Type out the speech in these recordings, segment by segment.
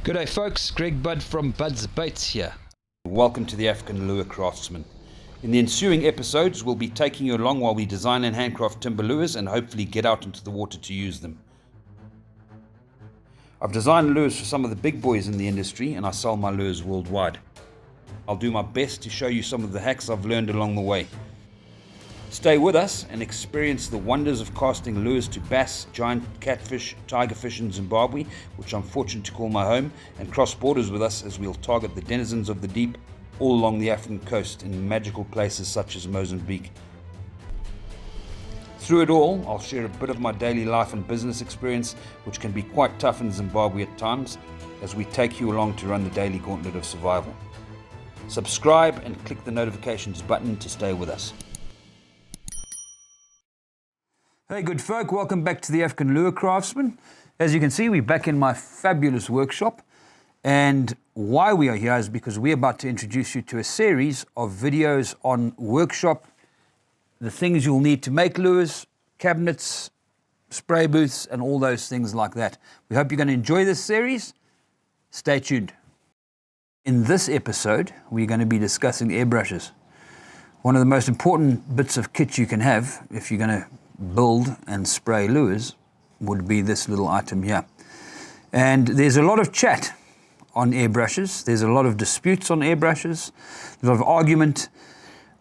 G'day folks, Greg Budd from Bud's Baits here. Welcome to the African Lure Craftsman. In the ensuing episodes, we'll be taking you along while we design and handcraft timber lures and hopefully get out into the water to use them. I've designed lures for some of the big boys in the industry and I sell my lures worldwide. I'll do my best to show you some of the hacks I've learned along the way. Stay with us and experience the wonders of casting lures to bass, giant catfish, tigerfish in Zimbabwe, which I'm fortunate to call my home, and cross borders with us as we'll target the denizens of the deep all along the African coast in magical places such as Mozambique. Through it all, I'll share a bit of my daily life and business experience, which can be quite tough in Zimbabwe at times, as we take you along to run the daily gauntlet of survival. Subscribe and click the notifications button to stay with us. Hey good folk, welcome back to the African Lure Craftsman. As you can see, we're back in my fabulous workshop, and why we are here is because we're about to introduce you to a series of videos on workshop, the things you'll need to make lures, cabinets, spray booths, and all those things like that. We hope you're going to enjoy this series. Stay tuned. In this episode, we're going to be discussing airbrushes. One of the most important bits of kit you can have if you're going to build and spray lures would be this little item here. And there's a lot of chat on airbrushes. There's a lot of disputes on airbrushes, a lot of argument.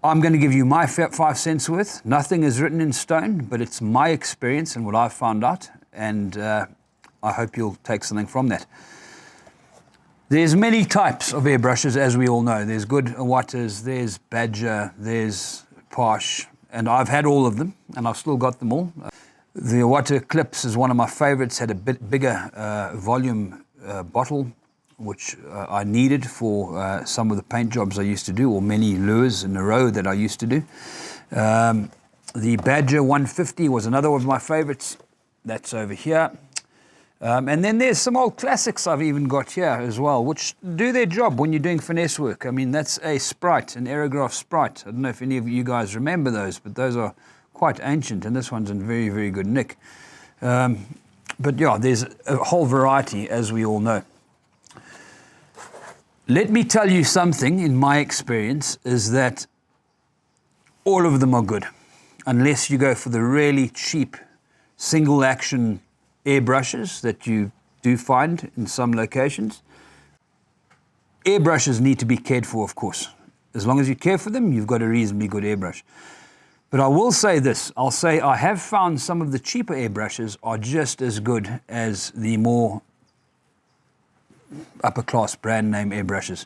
I'm going to give you my 5 cents worth. Nothing is written in stone, but it's my experience and what I've found out, and I hope you'll take something from that. There's many types of airbrushes, as we all know. There's good Awatas, there's Badger, there's Posh, and I've had all of them, and I've still got them all. The Awata Clips is one of my favorites, had a bit bigger volume bottle, which I needed for some of the paint jobs I used to do, or many lures in a row that I used to do. The Badger 150 was another one of my favorites. That's over here. And then there's some old classics I've even got here as well, which do their job when you're doing finesse work. I mean, that's a Sprite, an Airbrushes Sprite. I don't know if any of you guys remember those, but those are quite ancient, and this one's in very, very good nick. But yeah, there's a whole variety, as we all know. Let me tell you something, in my experience, is that all of them are good, unless you go for the really cheap single action airbrushes that you do find in some locations. Airbrushes need to be cared for, of course. As long as you care for them, you've got a reasonably good airbrush. But I will say this, I'll say I have found some of the cheaper airbrushes are just as good as the more upper class brand name airbrushes.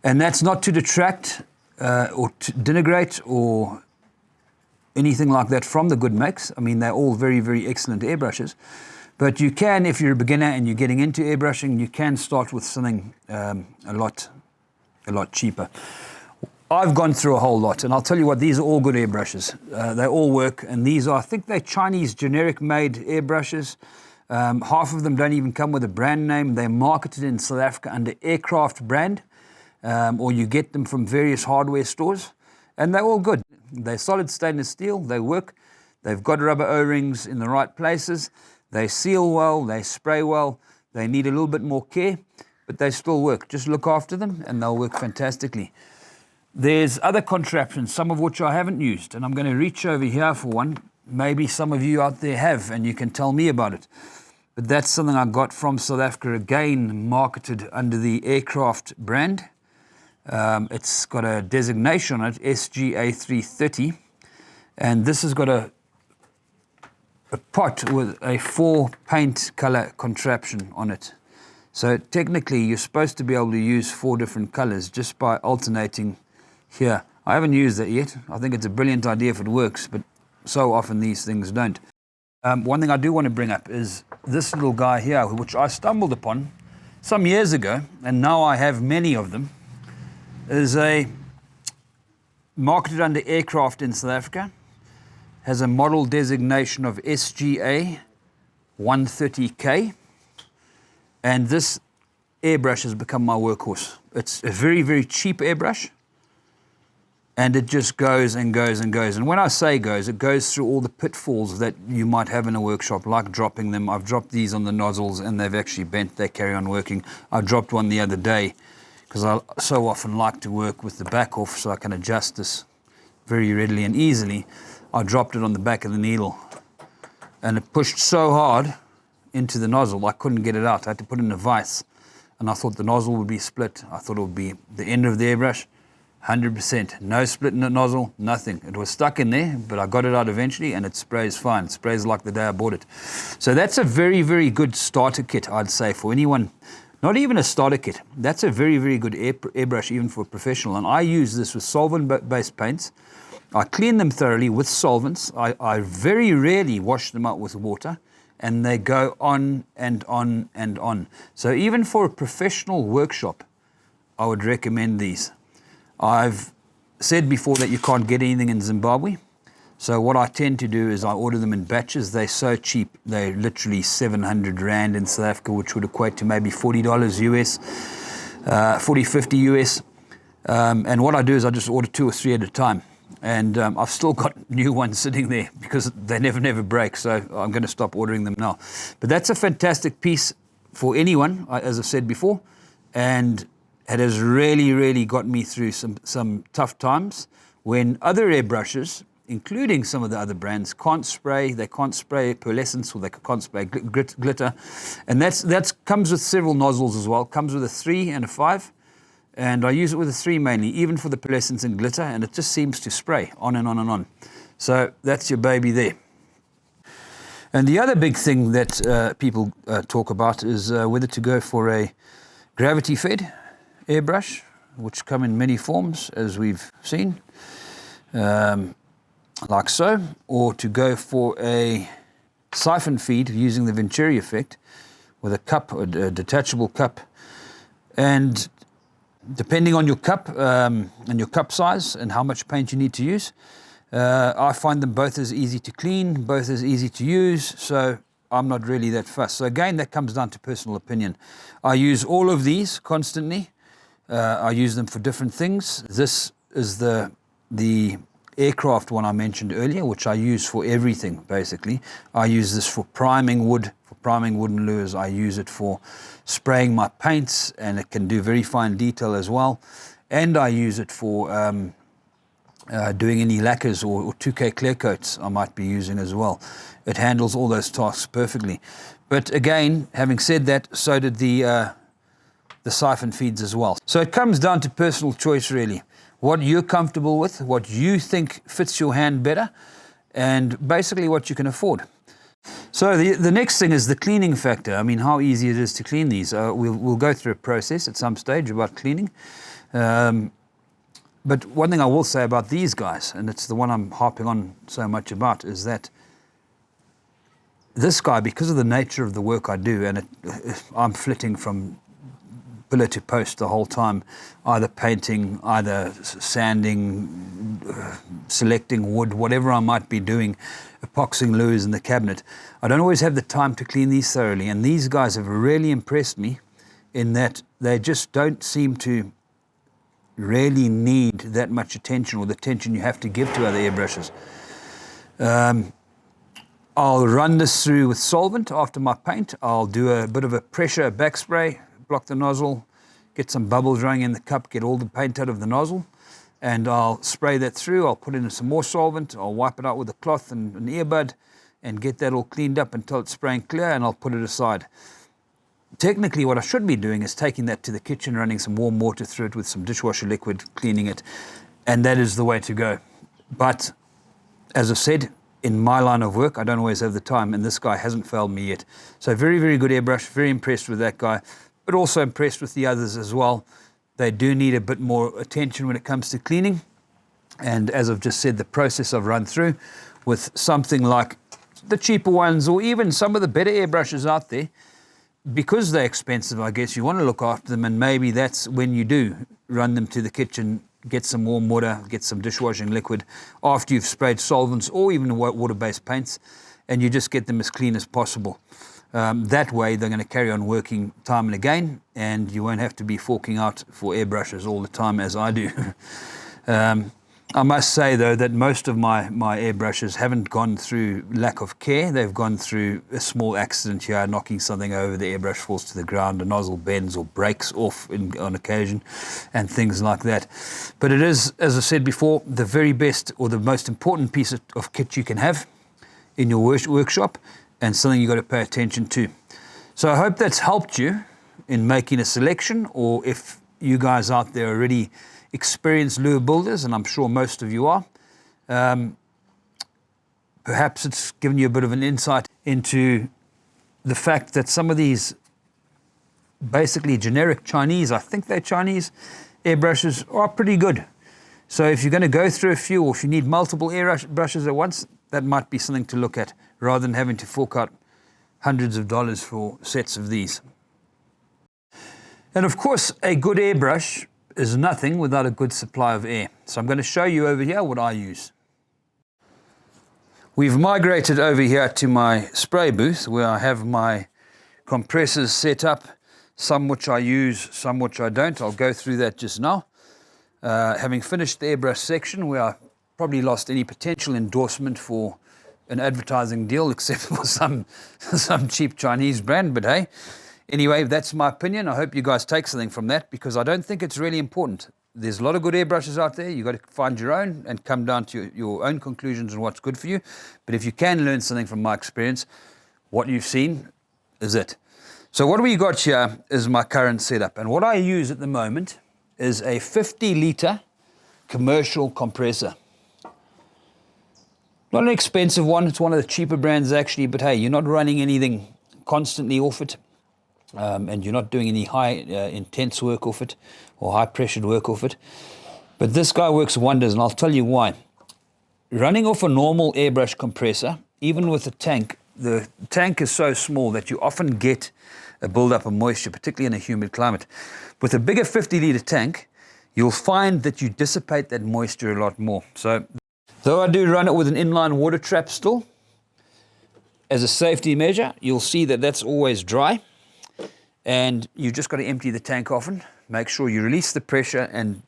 And that's not to detract or to denigrate or anything like that from the good makes. I mean, they're all very, very excellent airbrushes. But you can, if you're a beginner and you're getting into airbrushing, you can start with something a lot cheaper. I've gone through a whole lot, and I'll tell you what, these are all good airbrushes. They all work, and these are, I think they're Chinese generic-made airbrushes. Half of them don't even come with a brand name. They're marketed in South Africa under Aircraft brand, or you get them from various hardware stores, and they're all good. They're solid stainless steel, they work, they've got rubber O-rings in the right places, they seal well, they spray well, they need a little bit more care, but they still work. Just look after them and they'll work fantastically. There's other contraptions, some of which I haven't used, and I'm going to reach over here for one. Maybe some of you out there have, and you can tell me about it. But that's something I got from South Africa, again marketed under the Aircraft brand. It's got a designation on it, SGA330, and this has got a pot with a 4 paint color contraption on it. So technically you're supposed to be able to use 4 different colors just by alternating here. I haven't used that yet. I think it's a brilliant idea if it works, but so often these things don't. One thing I do want to bring up is this little guy here, which I stumbled upon some years ago, and now I have many of them. Is a marketed under Aircraft in South Africa, has a model designation of SGA 130K, and this airbrush has become my workhorse. It's a very, very cheap airbrush, And it just goes and goes and goes. And when I say goes, it goes through all the pitfalls that you might have in a workshop, like dropping them. I've dropped these on the nozzles and they've actually bent. They carry on working. I dropped one the other day because I so often like to work with the back off so I can adjust this very readily and easily. I dropped it on the back of the needle and it pushed so hard into the nozzle I couldn't get it out. I had to put it in a vise and I thought the nozzle would be split. I thought it would be the end of the airbrush. 100%, no split in the nozzle, nothing. It was stuck in there, but I got it out eventually and it sprays fine. It sprays like the day I bought it. So that's a very, very good starter kit, I'd say, for anyone. Not even a starter kit. That's a very, very good airbrush even for a professional. And I use this with solvent-based paints. I clean them thoroughly with solvents. I very rarely wash them out with water. And they go on and on and on. So even for a professional workshop, I would recommend these. I've said before that you can't get anything in Zimbabwe. So what I tend to do is I order them in batches. They're so cheap. They're literally 700 Rand in South Africa, which would equate to maybe $40 US, 40, 50 US. And what I do is I just order 2 or 3 at a time. And I've still got new ones sitting there because they never break. So I'm going to stop ordering them now. But that's a fantastic piece for anyone, as I've said before. And it has really, really got me through some tough times when other airbrushes, including some of the other brands, can't spray. They can't spray pearlescence or they can't spray glitter. And that comes with several nozzles as well. Comes with a 3 and a 5. And I use it with a 3 mainly, even for the pearlescence and glitter. And it just seems to spray on and on and on. So that's your baby there. And the other big thing that people talk about is whether to go for a gravity fed airbrush, which come in many forms, as we've seen, like so, or to go for a siphon feed using the Venturi effect with a cup, a detachable cup. And depending on your cup and your cup size and how much paint you need to use, I find them both as easy to clean, both as easy to use, so I'm not really that fussed. So again, that comes down to personal opinion. I use all of these constantly. I use them for different things. This is the aircraft one I mentioned earlier, which I use for everything, basically. I use this for priming wood, for priming wooden lures. I use it for spraying my paints, and it can do very fine detail as well. And I use it for doing any lacquers or 2K clear coats I might be using as well. It handles all those tasks perfectly. But again, having said that, so did the siphon feeds as well. So it comes down to personal choice, really. What you're comfortable with, what you think fits your hand better, and basically what you can afford. So the next thing is the cleaning factor. I mean, how easy it is to clean these. We'll go through a process at some stage about cleaning. But one thing I will say about these guys, and it's the one I'm harping on so much about, is that this guy, because of the nature of the work I do, and I'm flitting from pillar to post the whole time, either painting, either sanding, selecting wood, whatever I might be doing, epoxying lures in the cabinet. I don't always have the time to clean these thoroughly, and these guys have really impressed me in that they just don't seem to really need that much attention, or the attention you have to give to other airbrushes. I'll run this through with solvent after my paint. I'll do a bit of a pressure back spray, block the nozzle, get some bubbles running in the cup, get all the paint out of the nozzle, and I'll spray that through. I'll put in some more solvent, I'll wipe it out with a cloth and an earbud and get that all cleaned up until it's spraying clear, and I'll put it aside. Technically, what I should be doing is taking that to the kitchen, running some warm water through it with some dishwasher liquid, cleaning it, and that is the way to go. But as I've said, in my line of work, I don't always have the time, and this guy hasn't failed me yet. So very, very good airbrush, very impressed with that guy, but also impressed with the others as well. They do need a bit more attention when it comes to cleaning. And as I've just said, the process I've run through with something like the cheaper ones, or even some of the better airbrushes out there, because they're expensive, I guess you want to look after them, and maybe that's when you do run them to the kitchen, get some warm water, get some dishwashing liquid after you've sprayed solvents or even water-based paints, and you just get them as clean as possible. That way they're going to carry on working time and again, and you won't have to be forking out for airbrushes all the time as I do. I must say, though, that most of my airbrushes haven't gone through lack of care. They've gone through a small accident here, knocking something over, the airbrush falls to the ground, a nozzle bends or breaks off on occasion, and things like that. But it is, as I said before, the very best or the most important piece of kit you can have in your workshop, and something you've got to pay attention to. So I hope that's helped you in making a selection, or if you guys out there already experienced lure builders, and I'm sure most of you are, perhaps it's given you a bit of an insight into the fact that some of these basically generic Chinese, I think they're Chinese, airbrushes are pretty good. So if you're going to go through a few, or if you need multiple airbrushes at once, that might be something to look at, rather than having to fork out hundreds of dollars for sets of these. And of course, a good airbrush is nothing without a good supply of air. So I'm going to show you over here what I use. We've migrated over here to my spray booth, where I have my compressors set up, some which I use, some which I don't. I'll go through that just now. Having finished the airbrush section, where I probably lost any potential endorsement for an advertising deal, except for some cheap Chinese brand, but hey. Anyway, that's my opinion. I hope you guys take something from that, because I don't think it's really important. There's a lot of good airbrushes out there. You've got to find your own and come down to your own conclusions on what's good for you. But if you can learn something from my experience, what you've seen is it. So what we got here is my current setup. And what I use at the moment is a 50-litre commercial compressor. Not an expensive one. It's one of the cheaper brands, actually. But hey, you're not running anything constantly off it. And you're not doing any high intense work off it, or high pressured work off it. But this guy works wonders, and I'll tell you why. Running off a normal airbrush compressor, even with a tank, the tank is so small that you often get a build-up of moisture, particularly in a humid climate. With a bigger 50-litre tank, you'll find that you dissipate that moisture a lot more. So, though I do run it with an inline water trap still, as a safety measure, you'll see that that's always dry. And you've just got to empty the tank often. Make sure you release the pressure and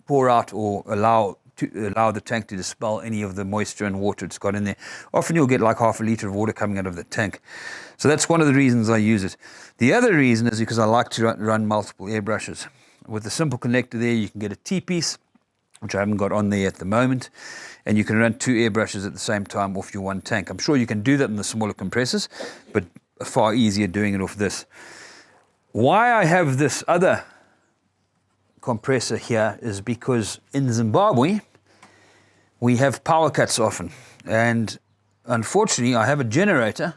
pour out, or allow the tank to dispel any of the moisture and water it's got in there. Often you'll get like half a litre of water coming out of the tank. So that's one of the reasons I use it. The other reason is because I like to run multiple airbrushes. With the simple connector there, you can get a T-piece, which I haven't got on there at the moment, and you can run 2 airbrushes at the same time off your one tank. I'm sure you can do that in the smaller compressors, but far easier doing it off this. Why I have this other compressor here is because in Zimbabwe, we have power cuts often. And unfortunately, I have a generator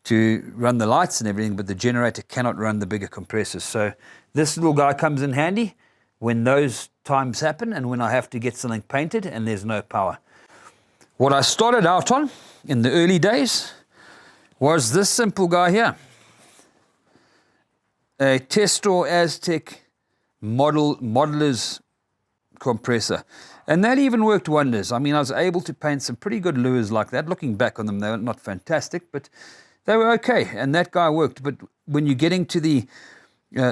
to run the lights and everything, but the generator cannot run the bigger compressors. So this little guy comes in handy when those times happen, and when I have to get something painted and there's no power. What I started out on in the early days was this simple guy here. A Testor Aztec modeler's compressor. And that even worked wonders. I mean, I was able to paint some pretty good lures like that. Looking back on them, they were not fantastic, but they were okay. And that guy worked. But when you're getting to the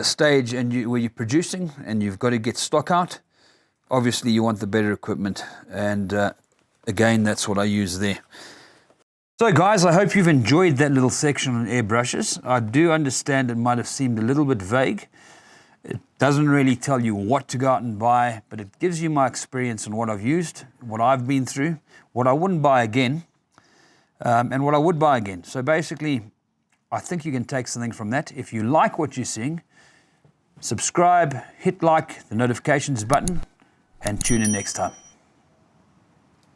stage where you're producing and you've got to get stock out, obviously you want the better equipment. And again, that's what I use there. So guys, I hope you've enjoyed that little section on airbrushes. I do understand it might have seemed a little bit vague. It doesn't really tell you what to go out and buy, but it gives you my experience on what I've used, what I've been through, what I wouldn't buy again, and what I would buy again. So basically, I think you can take something from that. If you like what you're seeing, subscribe, hit like, the notifications button, and tune in next time.